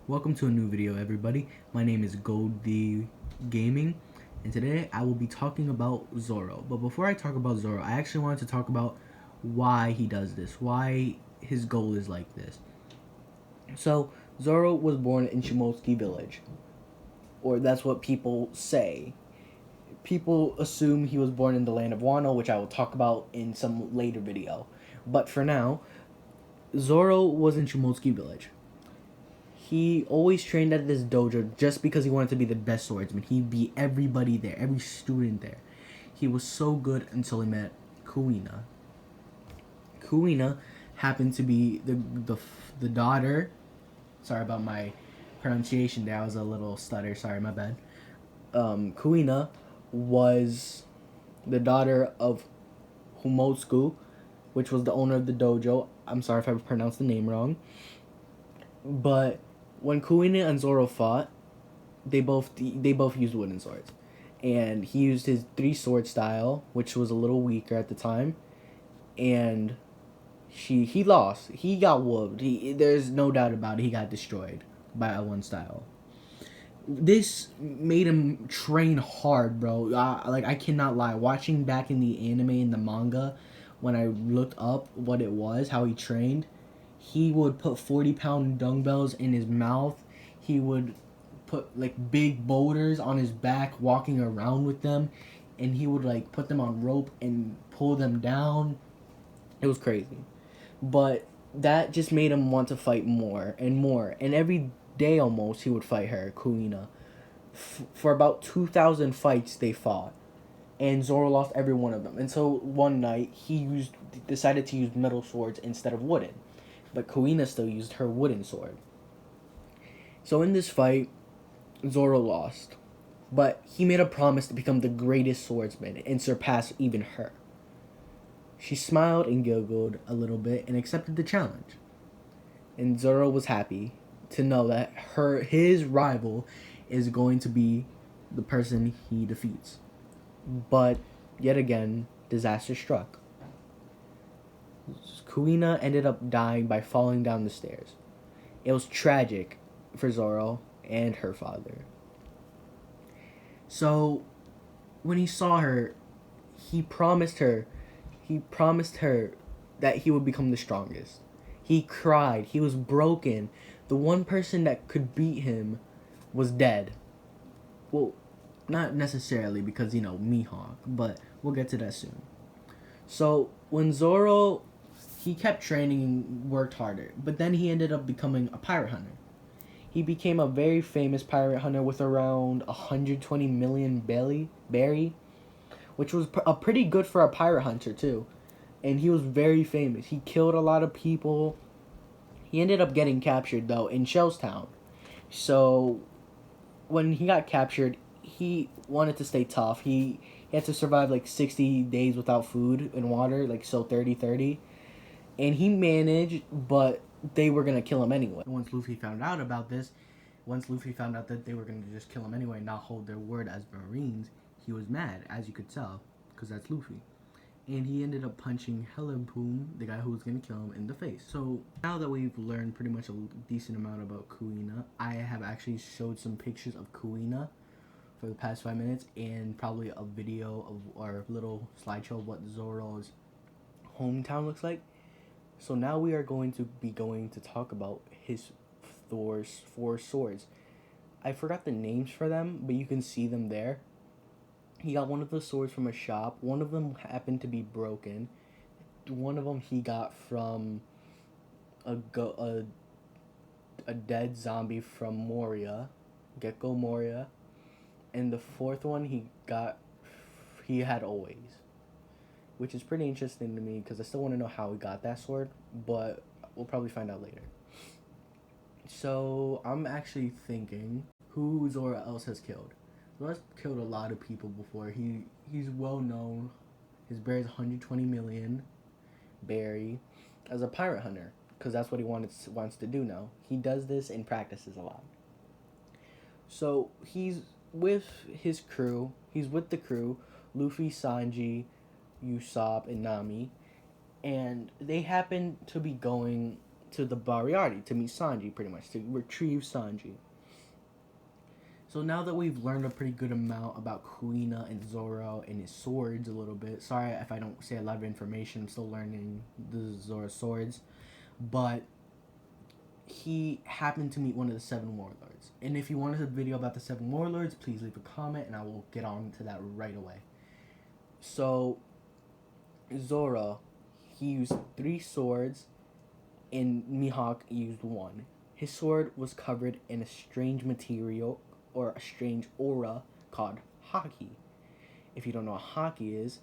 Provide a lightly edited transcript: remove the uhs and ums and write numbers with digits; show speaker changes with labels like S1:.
S1: Welcome to a new video, everybody. My name is Gold the Gaming, and today I will be talking about Zoro. But before I talk about Zoro, I actually wanted to talk about why he does this, why his goal is like this. So, Zoro was born in Shimotsuki Village, or that's what people say. People assume he was born in the land of Wano, which I will talk about in some later video. But for now, Zoro was in Shimotsuki Village. He always trained at this dojo just because he wanted to be the best swordsman. He beat everybody there, every student there. He was so good until he met Kuwina. Kuwina happened to be the daughter. Sorry about my pronunciation there. I was a little stutter. Sorry, my bad. Kuwina was the daughter of Humotsuku, which was the owner of the dojo. I'm sorry if I pronounced the name wrong. But when Kuwina and Zoro fought, they both used wooden swords, and he used his three sword style, which was a little weaker at the time, and he lost. He got whooped. There's no doubt about it. He got destroyed by one style. This made him train hard, bro. Like I cannot lie. Watching back in the anime and the manga, when I looked up what it was, how he trained, he would put 40-pound dumbbells in his mouth. He would put like big boulders on his back, walking around with them, and he would like put them on rope and pull them down. It was crazy, but that just made him want to fight more and more. And every day almost he would fight her, Kuina. For about 2,000 fights they fought, and Zoro lost every one of them. And so one night he decided to use metal swords instead of wooden, but Kuina still used her wooden sword. So in this fight, Zoro lost, but he made a promise to become the greatest swordsman and surpass even her. She smiled and giggled a little bit and accepted the challenge. And Zoro was happy to know that his rival is going to be the person he defeats. But yet again, disaster struck. Kuina ended up dying by falling down the stairs. It was tragic for Zoro and her father. So when he saw her, he promised her that he would become the strongest. He cried. He was broken. The one person that could beat him was dead. Well, not necessarily because, Mihawk, but we'll get to that soon. So when Zoro, he kept training and worked harder, but then he ended up becoming a pirate hunter. He became a very famous pirate hunter with around 120 million berry, which was pretty good for a pirate hunter too. And he was very famous. He killed a lot of people. He ended up getting captured though in Shellstown. So when he got captured, he wanted to stay tough. He had to survive like 60 days without food and water, like so 30-30. And he managed, but they were going to kill him anyway. Once Luffy found out that they were going to just kill him anyway and not hold their word as Marines, he was mad, as you could tell, because that's Luffy. And he ended up punching Hellenpoom, the guy who was going to kill him, in the face. So now that we've learned pretty much a decent amount about Kuwina, I have actually showed some pictures of Kuwina for the past 5 minutes and probably a video of our little slideshow of what Zoro's hometown looks like. So now we are going to talk about his Thor's 4 swords. I forgot the names for them, but you can see them there. He got one of the swords from a shop. One of them happened to be broken. One of them he got from a dead zombie from Moria, Gecko Moria. And the fourth one he had always, which is pretty interesting to me because I still want to know how he got that sword, but we'll probably find out later. So I'm actually thinking who Zoro else has killed. Zoro's killed a lot of people before. He's well known. His berry is 120 million berry as a pirate hunter because that's what he wants to do now. He does this and practices a lot. So he's with his crew. He's with the crew, Luffy, Sanji, Usopp, and Nami, and they happen to be going to the Barriati to meet Sanji, pretty much to retrieve Sanji. So now that we've learned a pretty good amount about Kuwina and Zoro and his swords a little bit, sorry if I don't say a lot of information, I'm still learning the Zoro swords, but he happened to meet one of the seven warlords. And if you wanted a video about the seven warlords, please leave a comment and I will get on to that right away. So Zoro, he used 3 swords and Mihawk used 1. His sword was covered in a strange material or a strange aura called haki. If you don't know what haki is,